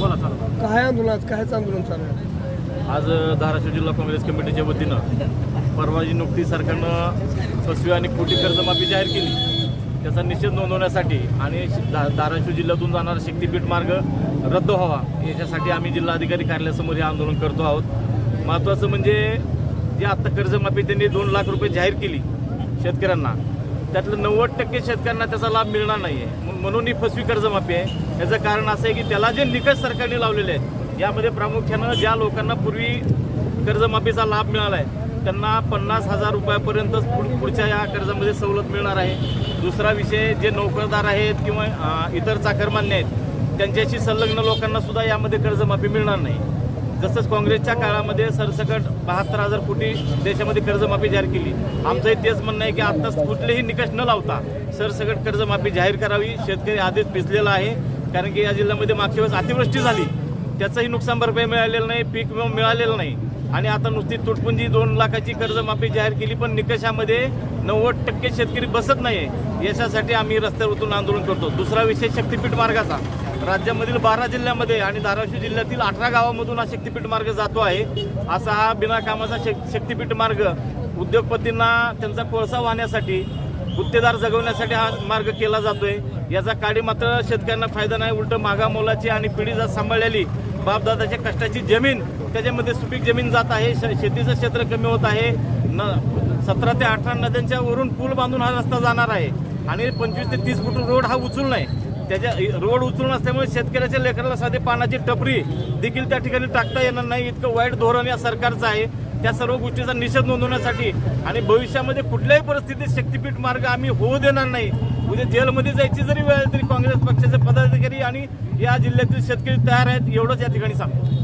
बोला चालू. काय आंदोलन चालू आहे? आज धाराशिव जिल्हा काँग्रेस कमिटीच्या वतीनं परवाजी नुकतीच सरकारनं 5वी आणि कोटी कर्जमाफी जाहीर केली, त्याचा निषेध नोंदवण्यासाठी आणि धाराशिव जिल्ह्यातून जाणारा शक्तीपीठ मार्ग रद्द व्हावा याच्यासाठी आम्ही जिल्हाधिकारी कार्यालयासमोर हे आंदोलन करतो आहोत. महत्त्वाचं म्हणजे जे आत्ता कर्जमाफी त्यांनी 2 लाख रुपये जाहीर केली शेतकऱ्यांना, त्यातलं 90% शेतकऱ्यांना त्याचा लाभ मिळणार नाही आहे. म्हणून ही 5वी कर्जमाफी आहे. याचं कारण असं आहे की त्याला जे निकष सरकारने लावलेले आहेत यामध्ये प्रामुख्यानं ज्या लोकांना पूर्वी कर्जमाफीचा लाभ मिळाला आहे त्यांना 50,000 रुपयापर्यंतच पुढच्या या कर्जामध्ये सवलत मिळणार आहे. दुसरा विषय, जे नोकरदार आहेत किंवा इतर चाकरमान्य आहेत त्यांच्याशी संलग्न लोकांना सुद्धा यामध्ये कर्जमाफी मिळणार नाही. जसंच काँग्रेसच्या काळामध्ये सरसकट 72,000 कोटी देशामध्ये कर्जमाफी जाहीर केली. आमचंही तेच म्हणणं आहे की आत्ताच कुठलेही निकष न लावता सरसकट कर्जमाफी जाहीर करावी. शेतकरी आधीच पिचलेला आहे, कारण की या जिल्ह्यामध्ये मागच्या वेळेस अतिवृष्टी झाली, त्याचंही नुकसान भरपाई मिळालेलं नाही, पीक विमा मिळालेलं नाही आणि आता नुसती तुटपुंजी 2 लाखाची कर्जमाफी जाहीर केली, पण निकषामध्ये 90% शेतकरी बसत नाही आहे. याच्यासाठी आम्ही रस्त्यावर उतरून आंदोलन करतो. दुसरा विषय शक्तीपीठ मार्गाचा. राज्यामधील 12 जिल्ह्यामध्ये आणि धाराशिव जिल्ह्यातील 18 गावामधून हा शक्तीपीठ मार्ग जातो आहे. असा हा बिना कामाचा शक्तीपीठ मार्ग उद्योगपतींना त्यांचा कोळसा वाहण्यासाठी, गुत्तेदार जगवण्यासाठी हा मार्ग केला जातोय. याचा काडी मात्र शेतकऱ्यांना फायदा नाही, उलट मागा मोलाची आणि पिढीजात सांभाळलेली बापदादाच्या कष्टाची जमीन त्याच्यामध्ये सुपीक जमीन जात आहे. शेतीचं क्षेत्र कमी होत आहे. 17 ते 18 नद्यांच्या वरून पूल बांधून हा रस्ता जाणार आहे आणि 25 ते 30 फूट रोड हा उचलून आहे. त्याच्या रोड उचलून असल्यामुळे शेतकऱ्याच्या लेकराला साधे पानाची टपरी देखील त्या ठिकाणी टाकता येणार नाही. इतकं वाईट धोरण या सरकारचं आहे. त्या सर्व गोष्टीचा निषेध नोंदवण्यासाठी आणि भविष्यामध्ये कुठल्याही परिस्थितीत शक्तीपीठ मार्ग आम्ही होऊ देणार नाही. उद्या जेलमध्ये जायची जरी वेळ तरी काँग्रेस पक्षाचे पदाधिकारी आणि या जिल्ह्यातील शेतकरी तयार आहेत, एवढंच या ठिकाणी सांगतो.